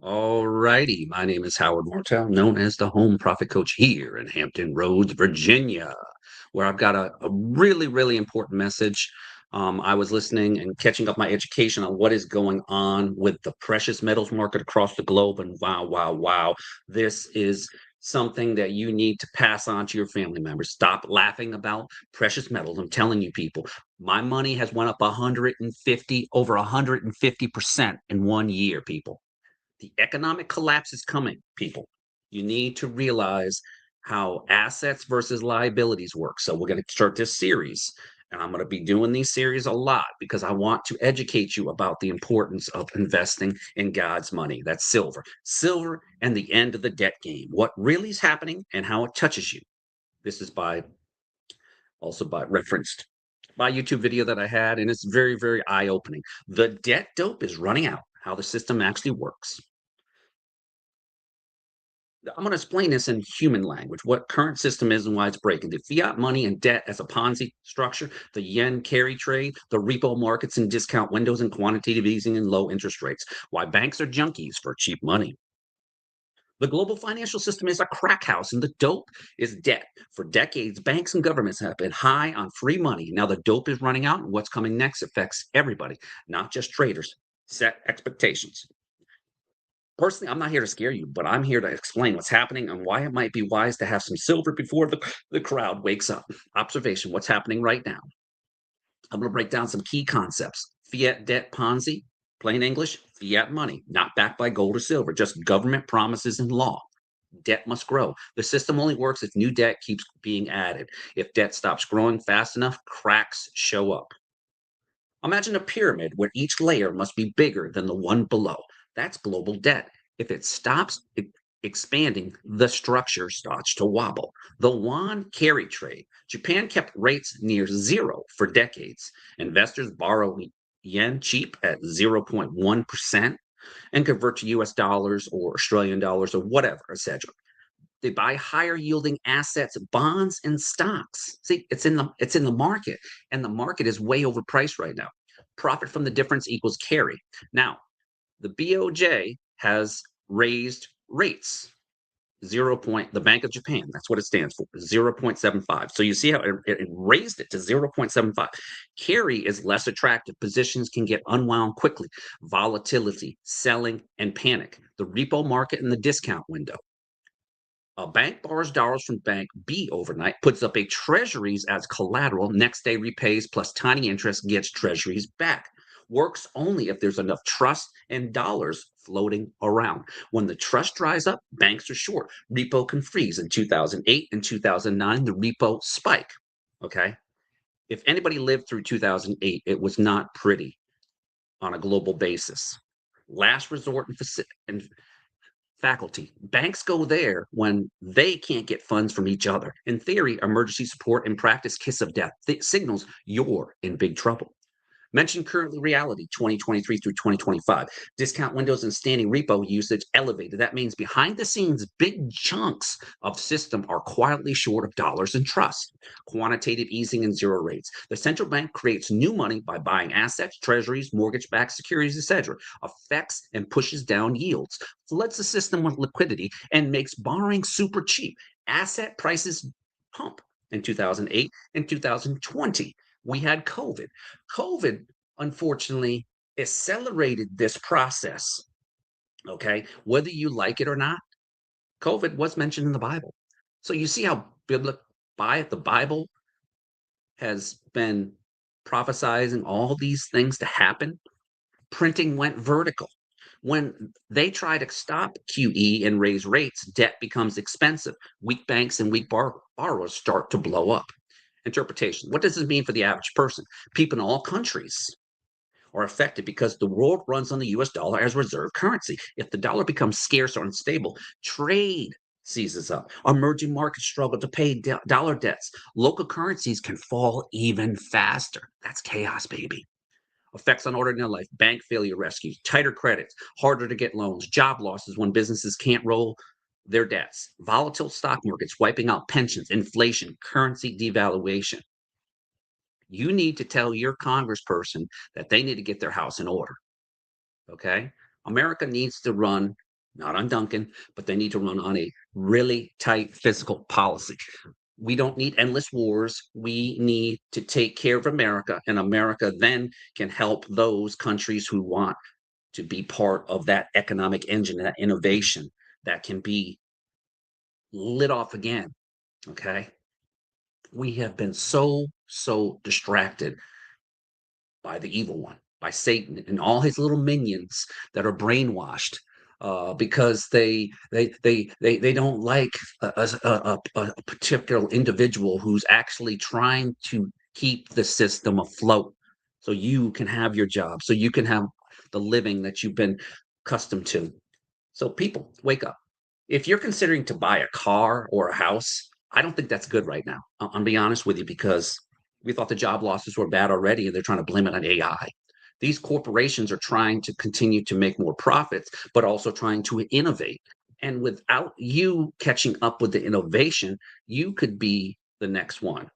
All righty. My name is Howard Martell, known as the Home Profit Coach here in Hampton Roads, Virginia, where I've got a really, really important message. I was listening and catching up my education on what is going on with the precious metals market across the globe. And wow, wow, wow. This is something that you need to pass on to your family members. Stop laughing about precious metals. I'm telling you, people, my money has went up 150, over 150% in 1 year, people. The economic collapse is coming, people. You need to realize how assets versus liabilities work. So we're going to start this series, and I'm going to be doing these series a lot because I want to educate you about the importance of investing in God's money. That's silver and the end of the debt game, what really is happening and how it touches you. This is by referenced by YouTube video that I had, and it's very, very eye-opening. The debt dope is running out, how the system actually works. I'm going to explain this in human language, what current system is and why it's breaking. The fiat money and debt as a Ponzi structure, the yen carry trade, the repo markets and discount windows and quantitative easing and low interest rates, why banks are junkies for cheap money. The global financial system is a crack house and the dope is debt. For decades, banks and governments have been high on free money. Now the dope is running out and what's coming next affects everybody, not just traders. Set expectations. Personally, I'm not here to scare you, but I'm here to explain what's happening and why it might be wise to have some silver before the crowd wakes up. Observation, what's happening right now. I'm going to break down some key concepts. Fiat debt Ponzi, plain English, fiat money, not backed by gold or silver, just government promises and law. Debt must grow. The system only works if new debt keeps being added. If debt stops growing fast enough, cracks show up. Imagine a pyramid where each layer must be bigger than the one below. That's global debt. If it stops expanding, the structure starts to wobble. The yuan carry trade. Japan kept rates near zero for decades. Investors borrow yen cheap at 0.1% and convert to US dollars or Australian dollars or whatever, etc. They buy higher yielding assets, bonds, and stocks. See, it's in the market, and the market is way overpriced right now. Profit from the difference equals carry. Now, the BOJ has raised rates. The Bank of Japan, that's what it stands for, 0.75. So you see how it raised it to 0.75. Carry is less attractive. Positions can get unwound quickly. Volatility, selling, and panic. The repo market and the discount window. A bank borrows dollars from bank B overnight, puts up a treasuries as collateral, next day repays plus tiny interest, gets treasuries back. Works only if there's enough trust and dollars floating around. When the trust dries up, banks are short. Repo can freeze. In 2008 and 2009, the repo spike. Okay. If anybody lived through 2008, it was not pretty on a global basis. Last resort and faculty. Banks go there when they can't get funds from each other. In theory, emergency support and practice kiss of death signals you're in big trouble. Mention currently reality 2023 through 2025. Discount windows and standing repo usage elevated. That means behind the scenes, big chunks of system are quietly short of dollars and trust. Quantitative easing and zero rates. The central bank creates new money by buying assets, treasuries, mortgage-backed securities, etc. Affects and pushes down yields. Floods the system with liquidity and makes borrowing super cheap. Asset prices pump in 2008 and 2020. We had COVID. COVID, unfortunately, accelerated this process. Okay. Whether you like it or not, COVID was mentioned in the Bible. So you see how the Bible has been prophesizing all these things to happen. Printing went vertical. When they try to stop QE and raise rates, debt becomes expensive. Weak banks and weak borrowers start to blow up. Interpretation. What does this mean for the average person? People in all countries are affected because the world runs on the US dollar as reserve currency. If the dollar becomes scarce or unstable, trade seizes up. Emerging markets struggle to pay dollar debts. Local currencies can fall even faster. That's chaos, baby. Effects on ordinary life, bank failure rescues, tighter credits, harder to get loans, job losses when businesses can't roll their debts, volatile stock markets wiping out pensions, inflation, currency devaluation. You need to tell your congressperson that they need to get their house in order. Okay. America needs to run not on Duncan, but they need to run on a really tight fiscal policy. We don't need endless wars. We need to take care of America, and America then can help those countries who want to be part of that economic engine, that innovation that can be lit off again. Okay. We have been so distracted by the evil one, by Satan and all his little minions that are brainwashed because they don't like a particular individual who's actually trying to keep the system afloat, so you can have your job, so you can have the living that you've been accustomed to. So people, wake up. If you're considering to buy a car or a house, I don't think that's good right now. I'll be honest with you because we thought the job losses were bad already and they're trying to blame it on AI. These corporations are trying to continue to make more profits, but also trying to innovate. And without you catching up with the innovation, you could be the next one.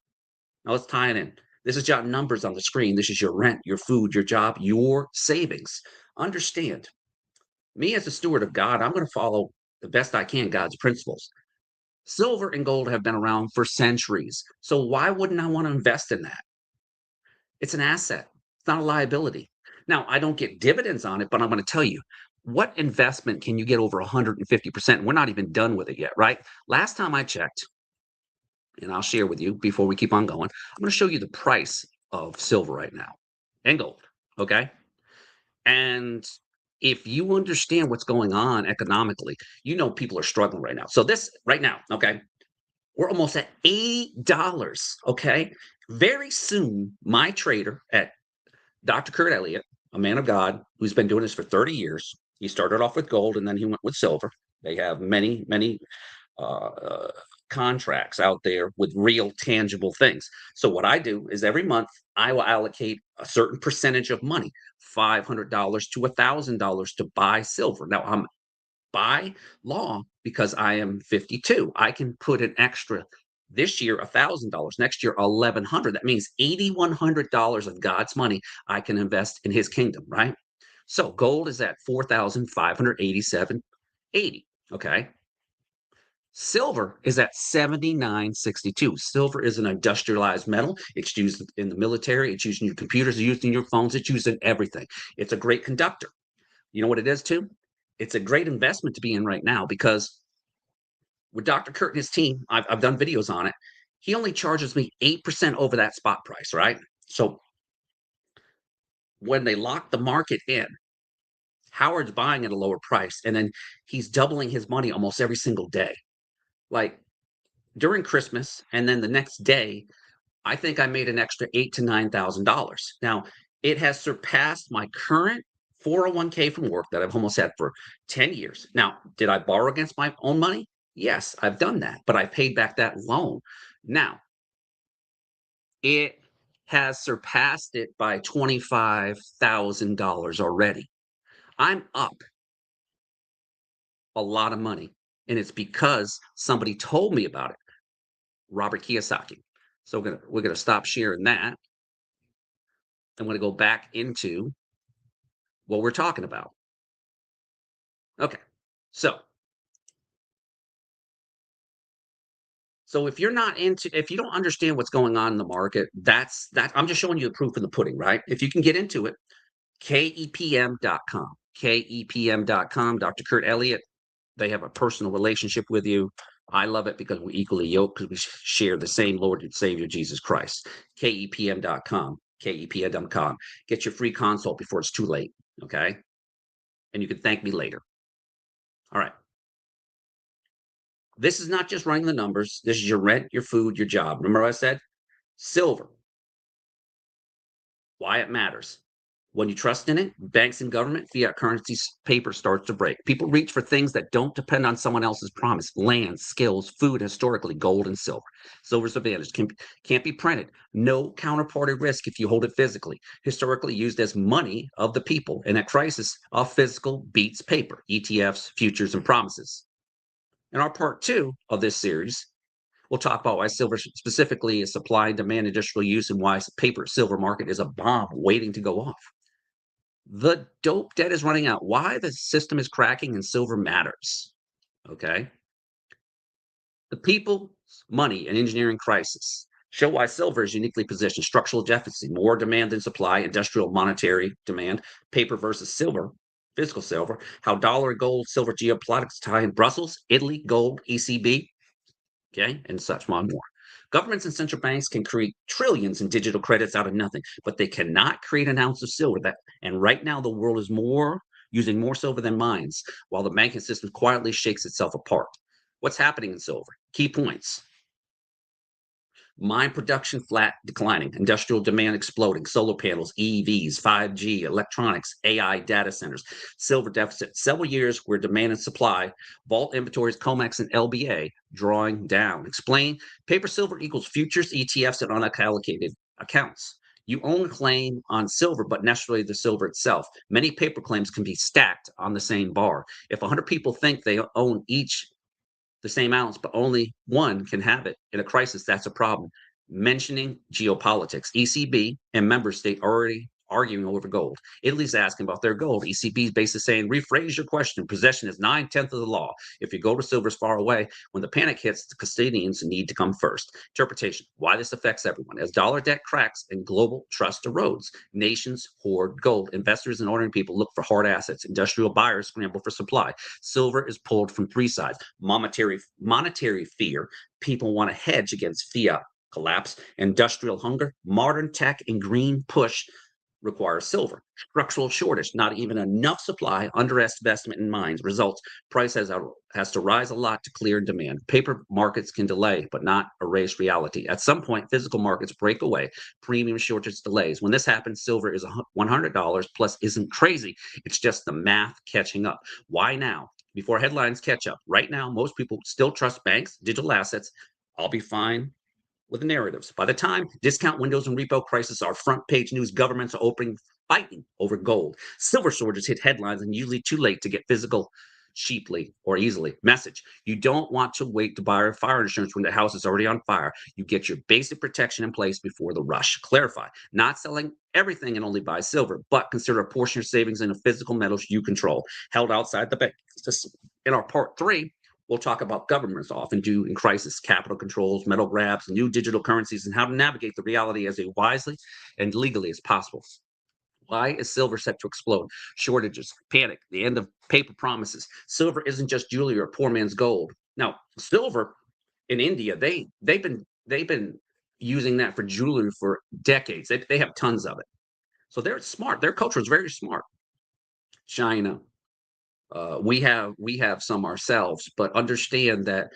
Now let's tie it in. This is your numbers on the screen. This is your rent, your food, your job, your savings. Understand, me as a steward of God, I'm going to follow the best I can God's principles. Silver and gold have been around for centuries. So why wouldn't I want to invest in that? It's an asset. It's not a liability. Now, I don't get dividends on it, but I'm going to tell you, what investment can you get over 150%? We're not even done with it yet, right? Last time I checked, and I'll share with you before we keep on going, I'm going to show you the price of silver right now and gold. Okay. And if you understand what's going on economically, you know people are struggling right now. So this right now, okay, we're almost at $80. Okay. Very soon, my trader at Dr. Kurt Elliott, a man of God who's been doing this for 30 years. He started off with gold and then he went with silver. They have many uh, contracts out there with real tangible things. So what I do is every month I will allocate a certain percentage of money, $500 to $1,000 to buy silver. Now I'm by law, because I am 52, I can put an extra this year $1,000, next year 1,100. That means $8,100 of God's money I can invest in His kingdom, right? So gold is at 4,587.80. Okay. Silver is at 79.62. Silver is an industrialized metal. It's used in the military. It's used in your computers. It's used in your phones. It's used in everything. It's a great conductor. You know what it is too? It's a great investment to be in right now because with Dr. Kurt and his team, I've done videos on it. He only charges me 8% over that spot price, right? So when they lock the market in, Howard's buying at a lower price and then he's doubling his money almost every single day. Like during Christmas and then the next day, I think I made an extra $8,000 to $9,000. Now, it has surpassed my current 401k from work that I've almost had for 10 years. Now, did I borrow against my own money? Yes, I've done that, but I paid back that loan. Now, it has surpassed it by $25,000 already. I'm up a lot of money, and it's because somebody told me about it, Robert Kiyosaki. So we're gonna stop sharing that. I'm gonna go back into what we're talking about. Okay. So, if you're not into, if you don't understand what's going on in the market, that I'm just showing you the proof in the pudding, right? If you can get into it, kepm.com, kepm.com, Dr. Kurt Elliott, they have a personal relationship with you. I love it because we're equally yoked because we share the same Lord and Savior, Jesus Christ. kepm.com, kepm.com. Get your free consult before it's too late, okay? And you can thank me later. All right. This is not just running the numbers. This is your rent, your food, your job. Remember what I said? Silver, why it matters. When you trust in it, banks and government, fiat currencies, paper starts to break. People reach for things that don't depend on someone else's promise. Land, skills, food, historically, gold and silver. Silver's advantage can't be printed. No counterparty risk if you hold it physically. Historically used as money of the people. And at crisis, of physical beats paper, ETFs, futures, and promises. In our part two of this series, we'll talk about why silver specifically is supply and demand industrial use and why paper silver market is a bomb waiting to go off. The dope debt is running out. Why the system is cracking and silver matters. Okay. The people's money and engineering crisis show why silver is uniquely positioned. Structural deficit, more demand than supply, industrial monetary demand, paper versus silver, physical silver, how dollar, gold, silver geopolitics tie in Brussels, Italy, gold, ECB, okay, and such more. Governments and central banks can create trillions in digital credits out of nothing, but they cannot create an ounce of silver. That and right now the world is more using more silver than mines, while the banking system quietly shakes itself apart. What's happening in silver? Key points: mine production flat declining, industrial demand exploding, solar panels, EVs, 5G, electronics, AI data centers, silver deficit, several years where demand and supply, vault inventories, COMEX and LBA drawing down. Explain paper silver equals futures, ETFs, and unallocated accounts. You own a claim on silver, but necessarily the silver itself. Many paper claims can be stacked on the same bar. If 100 people think they own each the same ounce, but only one can have it. In a crisis, that's a problem. Mentioning geopolitics, ECB and member state already arguing over gold. Italy's asking about their gold. ECB's basically saying, rephrase your question. Possession is 9/10 of the law. If your gold or silver is far away, when the panic hits, the custodians need to come first. Interpretation: why this affects everyone. As dollar debt cracks and global trust erodes, nations hoard gold. Investors and ordinary people look for hard assets. Industrial buyers scramble for supply. Silver is pulled from three sides: monetary fear, people want to hedge against fiat collapse; industrial hunger, modern tech and green push requires silver; structural shortage, not even enough supply, underestimate in mines results price has to rise a lot to clear demand. Paper markets can delay but not erase reality. At some point physical markets break away, premium shortage delays. When this happens, silver is $100 plus isn't crazy. It's just the math catching up. Why now? Before headlines catch up. Right now, most people still trust banks, digital assets. I'll be fine with the narratives. By the time discount windows and repo crisis are front page news, governments are opening fighting over gold. Silver shortages hit headlines and usually too late to get physical cheaply or easily. Message: you don't want to wait to buy fire insurance when the house is already on fire. You get your basic protection in place before the rush. Clarify: not selling everything and only buy silver, but consider a portion of your savings in a physical metals you control, held outside the bank. In our part 3, we'll talk about governments often do in crisis, capital controls, metal grabs, new digital currencies, and how to navigate the reality as wisely and legally as possible. Why is silver set to explode? Shortages, panic, the end of paper promises. Silver isn't just jewelry or poor man's gold. Now, silver in India, they've been using that for jewelry for decades. They have tons of it. So they're smart. Their culture is very smart. China, we have some ourselves, but understand that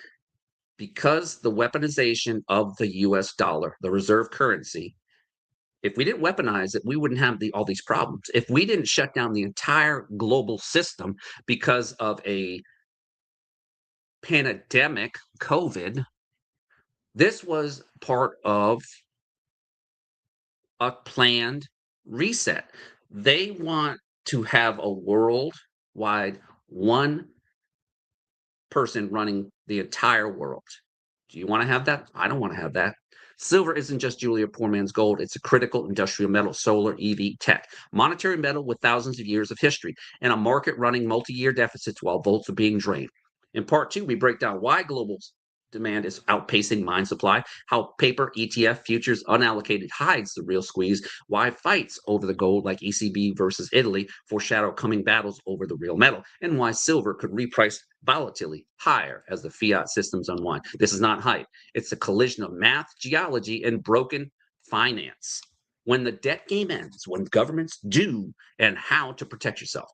because the weaponization of the US dollar, the reserve currency, if we didn't weaponize it, we wouldn't have all these problems. If we didn't shut down the entire global system because of a pandemic, COVID, this was part of a planned reset. They want to have a worldwide one person running the entire world. Do you want to have that? I don't want to have that. Silver isn't just jewelry or poor man's gold. It's a critical industrial metal, solar, EV, tech, monetary metal with thousands of years of history, and a market running multi-year deficits while volts are being drained. In part 2, we break down why global demand is outpacing mine supply, how paper, ETF, futures, unallocated hides the real squeeze, why fights over the gold like ECB versus Italy foreshadow coming battles over the real metal, and why silver could reprice volatility higher as the fiat systems unwind. This is not hype. It's a collision of math, geology, and broken finance. When the debt game ends, when governments do, and how to protect yourself.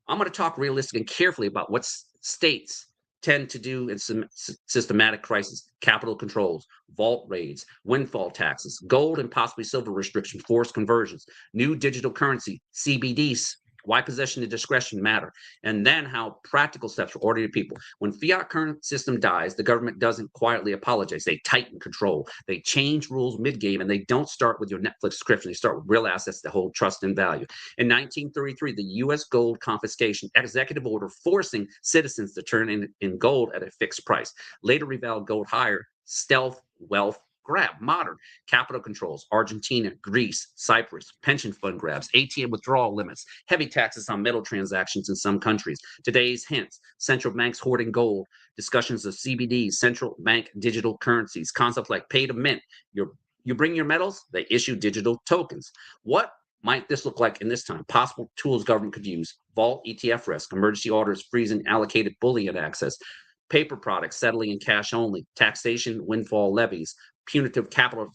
I'm going to talk realistically and carefully about what states tend to do in systematic crisis: capital controls, vault raids, windfall taxes, gold and possibly silver restrictions, forced conversions, new digital currency, CBDs, why possession and discretion matter, and then how practical steps for ordinary people. When fiat current system dies, the government doesn't quietly apologize. They tighten control. They change rules mid-game, and they don't start with your Netflix subscription. They start with real assets that hold trust and value. In 1933, the U.S. gold confiscation executive order forcing citizens to turn in gold at a fixed price. Later revalued gold higher, stealth wealth grab, modern capital controls, Argentina, Greece, Cyprus, pension fund grabs, ATM withdrawal limits, heavy taxes on metal transactions in some countries. Today's hints, central banks hoarding gold, discussions of CBDs, central bank digital currencies, concepts like pay to mint. You bring your metals, they issue digital tokens. What might this look like in this time? Possible tools government could use: vault ETF risk, emergency orders freezing allocated bullion access, paper products settling in cash only, taxation windfall levies, punitive capital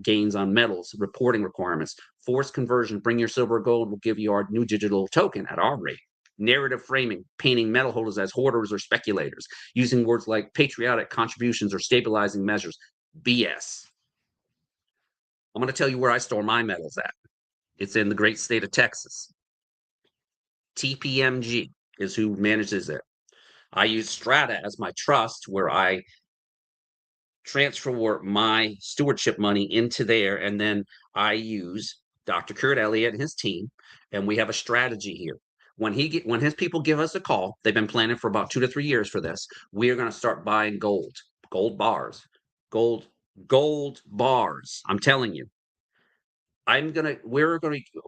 gains on metals, reporting requirements, forced conversion. Bring your silver or gold, will give you our new digital token at our rate. Narrative framing, painting metal holders as hoarders or speculators, using words like patriotic contributions or stabilizing measures. BS. I'm going to tell you where I store my metals at. It's in the great state of Texas. TPMG is who manages it. I use Strata as my trust, where I transfer my stewardship money into there, and then I use Dr. Kurt Elliott and his team, and we have a strategy here. When his people give us a call, they've been planning for about 2 to 3 years for this. We are going to start buying gold bars, gold, gold bars. I'm telling you,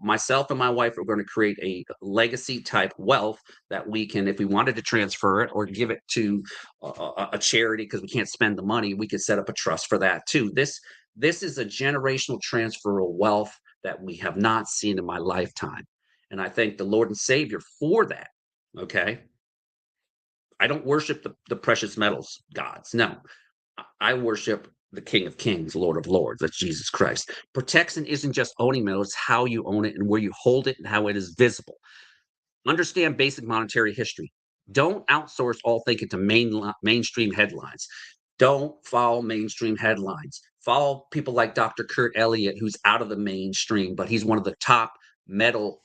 myself and my wife are going to create a legacy type wealth that we can, if we wanted to transfer it or give it to a charity because we can't spend the money, we could set up a trust for that too. This is a generational transfer of wealth that we have not seen in my lifetime. And I thank the Lord and Savior for that. Okay. I don't worship the precious metals gods. No, I worship the King of Kings, Lord of Lords. That's Jesus Christ. Protection isn't just owning metal, it's how you own it and where you hold it and how it is visible. Understand basic monetary history. Don't outsource all thinking to mainstream headlines. Don't follow mainstream headlines. Follow people like Dr. Kurt Elliott, who's out of the mainstream, but he's one of the top metal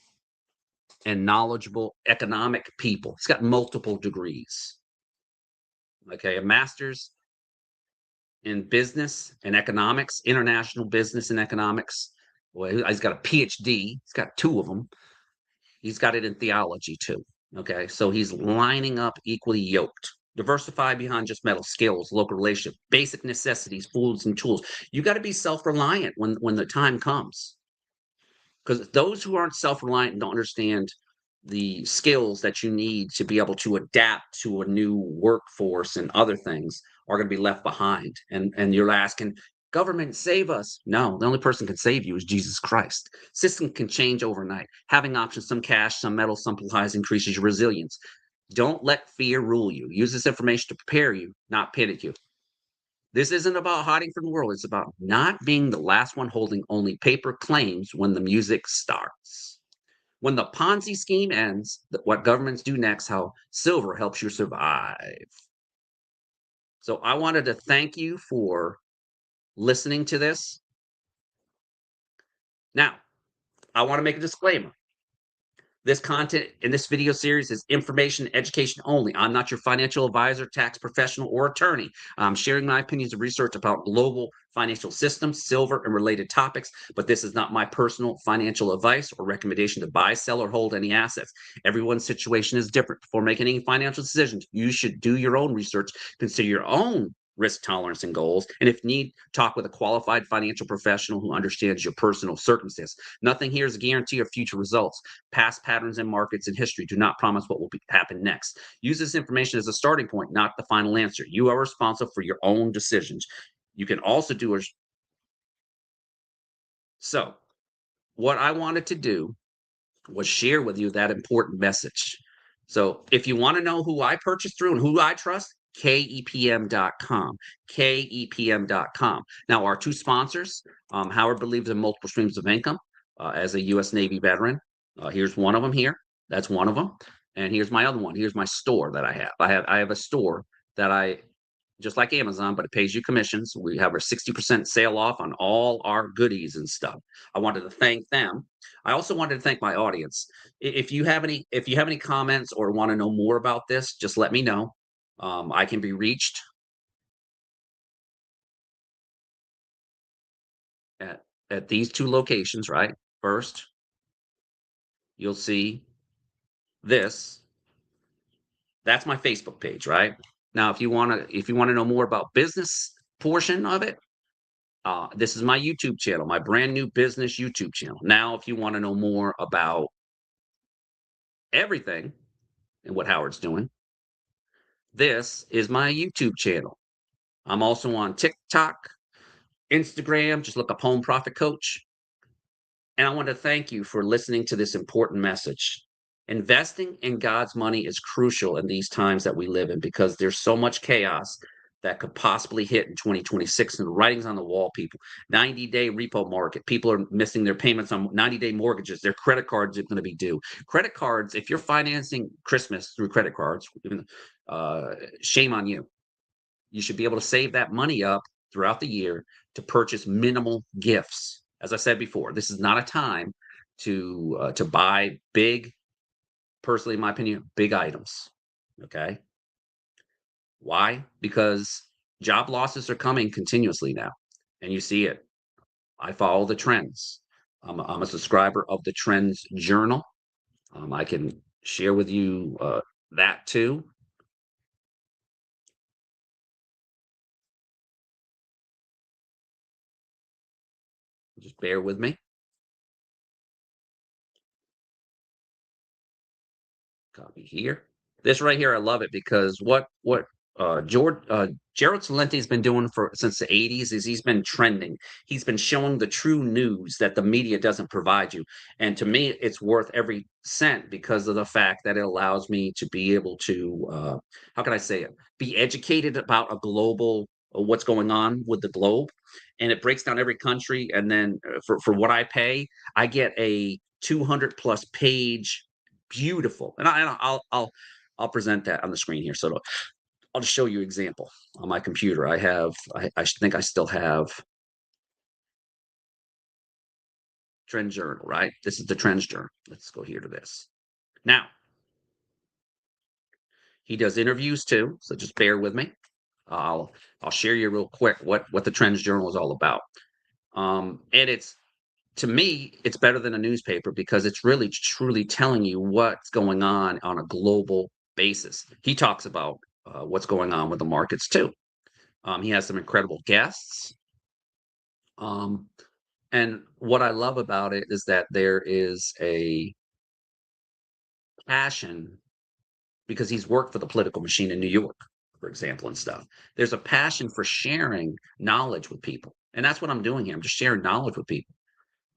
and knowledgeable economic people. He's got multiple degrees. Okay, a master's in business and economics, international business and economics. Well, he's got a PhD. He's got two of them. He's got it in theology too. Okay, so he's lining up equally yoked. Diversify beyond just metal, skills, local relationship, basic necessities, foods and tools. You got to be self-reliant when the time comes, because those who aren't self-reliant don't understand the skills that you need to be able to adapt to a new workforce and other things are going to be left behind. And you're asking, government, save us. No, the only person can save you is Jesus Christ. System can change overnight. Having options, some cash, some metal, some supplies, increases your resilience. Don't let fear rule you. Use this information to prepare you, not panic you. This isn't about hiding from the world. It's about not being the last one holding only paper claims when the music starts. When the Ponzi scheme ends, what governments do next, how silver helps you survive. So I wanted to thank you for listening to this. Now, I want to make a disclaimer. This content in this video series is information and education only. I'm not your financial advisor, tax professional, or attorney. I'm sharing my opinions and research about global financial systems, silver, and related topics, but this is not my personal financial advice or recommendation to buy, sell, or hold any assets. Everyone's situation is different. Before making any financial decisions, you should do your own research, consider your own risk tolerance and goals, and if need, talk with a qualified financial professional who understands your personal circumstance. Nothing here is a guarantee of future results. Past patterns in markets and history do not promise what will happen next. Use this information as a starting point, not the final answer. You are responsible for your own decisions. You can also do a so what I wanted to do was share with you that important message. So if you want to know who I purchased through and who I trust, KEPM.com. KEPM.com. Now, our two sponsors, Howard believes in multiple streams of income as a U.S. Navy veteran. Here's one of them here. That's one of them. And here's my other one. Here's my store that I have. I have a store that I just like Amazon, but it pays you commissions. We have our 60% sale off on all our goodies and stuff. I wanted to thank them. I also wanted to thank my audience. If you have any comments or want to know more about this, just let me know. I can be reached at these two locations, right? First, you'll see this. That's my Facebook page, right? Now, if you want to know more about business portion of it, This is my YouTube channel, my brand new business YouTube channel. Now, if you want to know more about everything and what Howard's doing, this is my YouTube channel. I'm also on TikTok, Instagram. Just look up Home Profit Coach. And I want to thank you for listening to this important message. Investing in God's money is crucial in these times that we live in because there's so much chaos that could possibly hit in 2026. And the writing's on the wall, people. 90-day repo market. People are missing their payments on 90-day mortgages. Their credit cards are going to be due. Credit cards, if you're financing Christmas through credit cards, shame on you. You should be able to save that money up throughout the year to purchase minimal gifts. As I said before, this is not a time to buy big, personally, in my opinion, big items. Okay, why? Because job losses are coming continuously now, and you see it. I follow the trends. I'm a subscriber of the Trends Journal. I can share with you that too. Just bear with me. Copy here. This right here, I love it because what Gerald Celente has been doing for since the 80s is he's been trending. He's been showing the true news that the media doesn't provide you. And to me, it's worth every cent because of the fact that it allows me to be able to how can I say it? Be educated about a global what's going on with the globe. And it breaks down every country. And then for what I pay, I get a 200 plus page beautiful. And I'll present that on the screen here. So I'll just show you example on my computer. I think I still have Trend Journal, right? This is the Trends Journal. Let's go here to this. Now, he does interviews too, so just bear with me. I'll I'll share you real quick what the Trends Journal is all about. And it's to me, it's better than a newspaper because it's really truly telling you what's going on a global basis. He talks about what's going on with the markets too. He has some incredible guests. Um, and what I love about it is that there is a passion because he's worked for the political machine in New York, for example, and stuff. There's a passion for sharing knowledge with people. And that's what I'm doing here. I'm just sharing knowledge with people.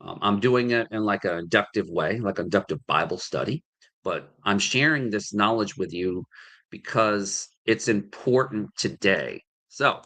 I'm doing it in like an inductive way, like inductive Bible study, but I'm sharing this knowledge with you because it's important today. So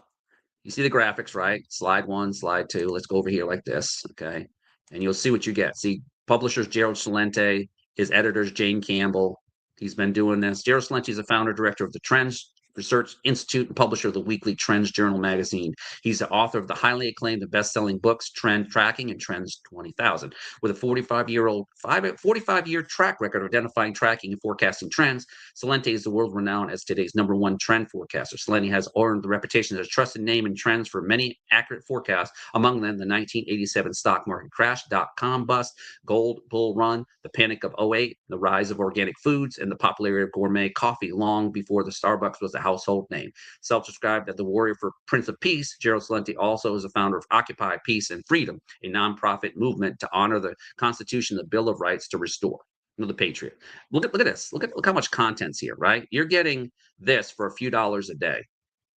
you see the graphics, right? Slide one, slide two. Let's go over here like this, okay? And you'll see what you get. See, publishers Gerald Celente, his editors Jane Campbell. He's been doing this. Gerald Celente is the founder director of the Trends Research Institute and publisher of the weekly Trends Journal magazine. He's the author of the highly acclaimed and best-selling books Trend Tracking and Trends 20,000. With a 45-year track record of identifying, tracking, and forecasting trends, Celente is the world renowned as today's number one trend forecaster. Celente has earned the reputation as a trusted name in trends for many accurate forecasts, among them the 1987 stock market crash, dot-com bust, gold bull run, the panic of '08, the rise of organic foods, and the popularity of gourmet coffee long before the Starbucks was a household name. Self-described as the warrior for Prince of Peace, Gerald Celente also is the founder of Occupy Peace and Freedom, a nonprofit movement to honor the Constitution, the Bill of Rights to restore. The Patriot. Look at this. Look how much content's here, right? You're getting this for a few dollars a day.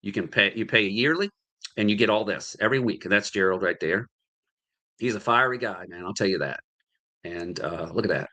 You pay yearly and you get all this every week. And that's Gerald right there. He's a fiery guy, man. I'll tell you that. And look at that.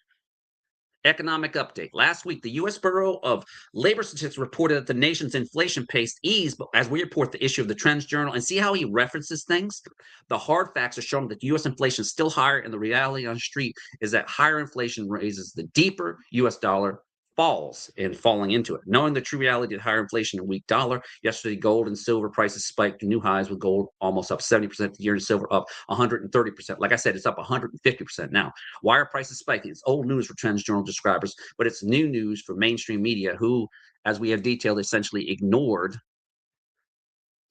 Economic update. Last week, the U.S. Bureau of Labor Statistics reported that the nation's inflation pace eased, but as we report the issue of the Trends Journal, and see how he references things, the hard facts are showing that U.S. inflation is still higher, and the reality on the street is that higher inflation raises the deeper U.S. dollar falls and falling into it. Knowing the true reality of higher inflation and weak dollar, yesterday gold and silver prices spiked to new highs with gold almost up 70% the year and silver up 130%. Like I said, it's up 150% now. Why are prices spiking? It's old news for Trends Journal subscribers, but it's new news for mainstream media who, as we have detailed, essentially ignored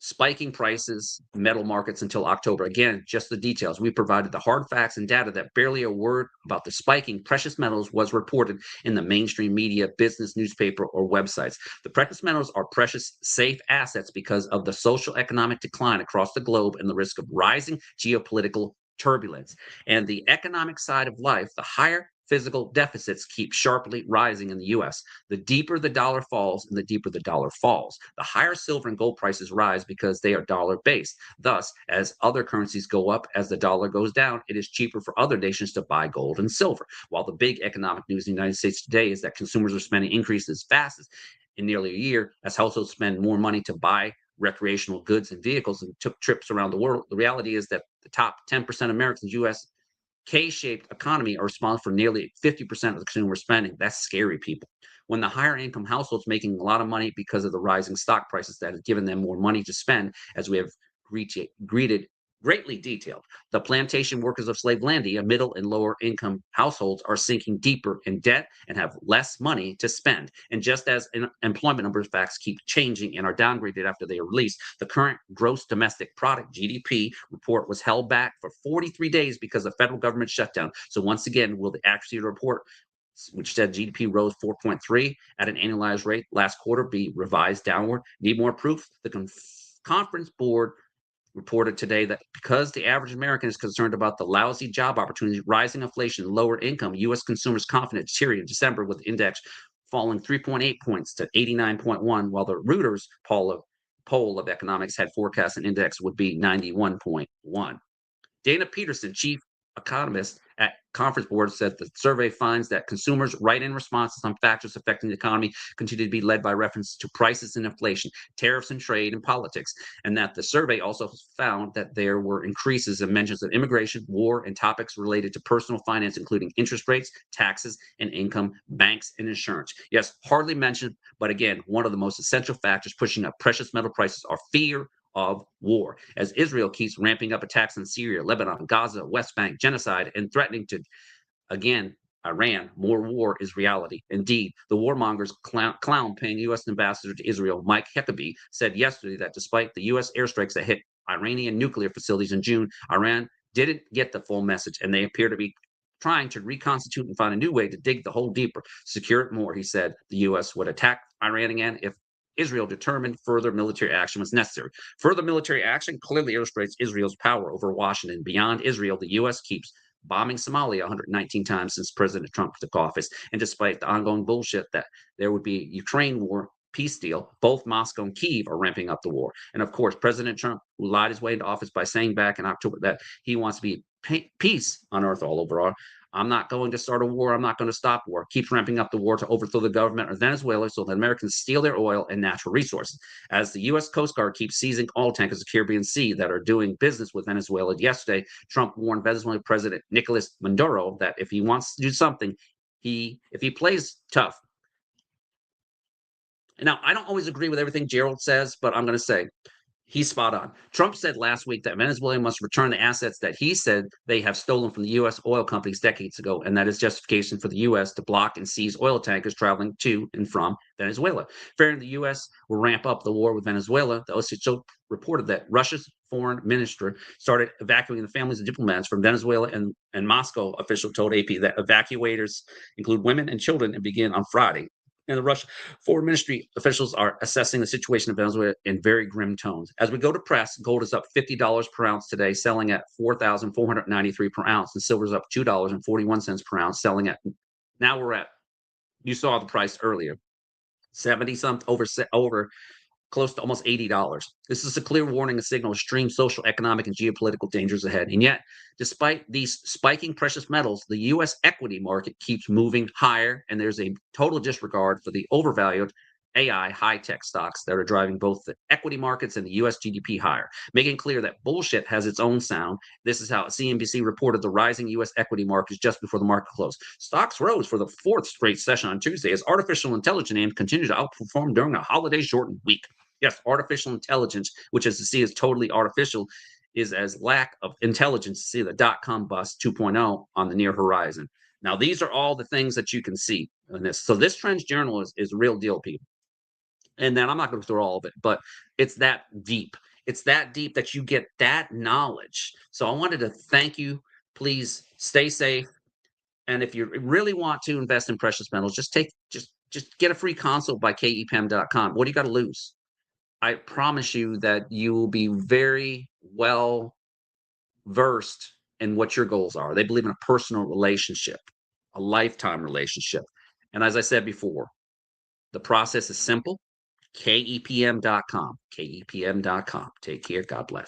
spiking prices, metal markets until October. Again, just the details. We provided the hard facts and data that barely a word about the spiking precious metals was reported in the mainstream media, business, newspaper, or websites. The precious metals are precious, safe assets because of the social economic decline across the globe and the risk of rising geopolitical turbulence. And the economic side of life, the higher physical deficits keep sharply rising in the US. The deeper the dollar falls and the deeper the dollar falls, the higher silver and gold prices rise because they are dollar based. Thus, as other currencies go up, as the dollar goes down, it is cheaper for other nations to buy gold and silver. While the big economic news in the United States today is that consumers are spending increased as fast as in nearly a year, as households spend more money to buy recreational goods and vehicles and took trips around the world. The reality is that the top 10% of Americans, US K-shaped economy are responsible for nearly 50% of the consumer spending. That's scary, people. When the higher income households making a lot of money because of the rising stock prices that has given them more money to spend, as we have greeted greatly detailed. The plantation workers of Slavelandia, middle and lower income households, are sinking deeper in debt and have less money to spend. And just as employment numbers facts keep changing and are downgraded after they are released, the current gross domestic product (GDP) report was held back for 43 days because of federal government shutdown. So once again, will the accuracy of the report, which said GDP rose 4.3 at an annualized rate last quarter, be revised downward? Need more proof? The conference board reported today that because the average American is concerned about the lousy job opportunities, rising inflation, lower income, U.S. consumers' confidence deteriorated in December with the index falling 3.8 points to 89.1, while the Reuters poll of economics had forecast an index would be 91.1. Dana Peterson, chief economist at Conference Board, said the survey finds that consumers' write-in responses on factors affecting the economy continue to be led by reference to prices and inflation, tariffs and trade and politics, and that the survey also found that there were increases in mentions of immigration, war, and topics related to personal finance, including interest rates, taxes, and income, banks, and insurance. Yes, hardly mentioned, but again, one of the most essential factors pushing up precious metal prices are fear of war, as Israel keeps ramping up attacks in Syria, Lebanon, Gaza, West Bank, genocide, and threatening to, again, Iran. More war is reality. Indeed, the warmongers clown paying U.S. ambassador to Israel, Mike Huckabee, said yesterday that despite the U.S. airstrikes that hit Iranian nuclear facilities in June, Iran didn't get the full message, and they appear to be trying to reconstitute and find a new way to dig the hole deeper, secure it more. He said the U.S. would attack Iran again if Israel determined further military action was necessary. Further military action clearly illustrates Israel's power over Washington. Beyond Israel, the U.S. keeps bombing Somalia 119 times since President Trump took office. And despite the ongoing bullshit that there would be a Ukraine war peace deal, both Moscow and Kyiv are ramping up the war. And of course, President Trump, who lied his way into office by saying back in October that he wants to be peace on earth all over. I'm not going to start a war. I'm not going to stop war. Keeps ramping up the war to overthrow the government of Venezuela so that Americans steal their oil and natural resources. As the U.S. Coast Guard keeps seizing oil tankers of the Caribbean Sea that are doing business with Venezuela, yesterday, Trump warned Venezuelan President Nicolas Maduro that if he wants to do something, if he plays tough. Now, I don't always agree with everything Gerald says, but I'm going to say he's spot on. Trump said last week that Venezuela must return the assets that he said they have stolen from the U.S. oil companies decades ago, and that is justification for the U.S. to block and seize oil tankers traveling to and from Venezuela. Fearing the U.S. will ramp up the war with Venezuela, the OCHO reported that Russia's foreign minister started evacuating the families of diplomats from Venezuela, and Moscow official told AP that evacuators include women and children and begin on Friday. And the Russian foreign ministry officials are assessing the situation in Venezuela in very grim tones. As we go to press, gold is up $50 per ounce today, selling at $4,493 per ounce, and silver is up $2.41 per ounce, selling at, now we're at, you saw the price earlier, 70 something, over close to almost $80. This is a clear warning, a signal of extreme social, economic, and geopolitical dangers ahead. And yet, despite these spiking precious metals, the U.S. equity market keeps moving higher, and there's a total disregard for the overvalued AI high-tech stocks that are driving both the equity markets and the U.S. GDP higher, making clear that bullshit has its own sound. This is how CNBC reported the rising U.S. equity markets just before the market closed. Stocks rose for the fourth straight session on Tuesday as artificial intelligence names continued to outperform during a holiday-shortened week. Yes, artificial intelligence, which as to see is totally artificial, is as lack of intelligence to see the dot-com bust 2.0 on the near horizon. Now, these are all the things that you can see in this. So this Trends Journal is real deal, people. And then I'm not going to throw all of it, but it's that deep. It's that deep that you get that knowledge. So I wanted to thank you. Please stay safe. And if you really want to invest in precious metals, just get a free consult by kepem.com. What do you got to lose? I promise you that you will be very well versed in what your goals are. They believe in a personal relationship, a lifetime relationship. And as I said before, the process is simple. KEPM.com. KEPM.com. Take care. God bless.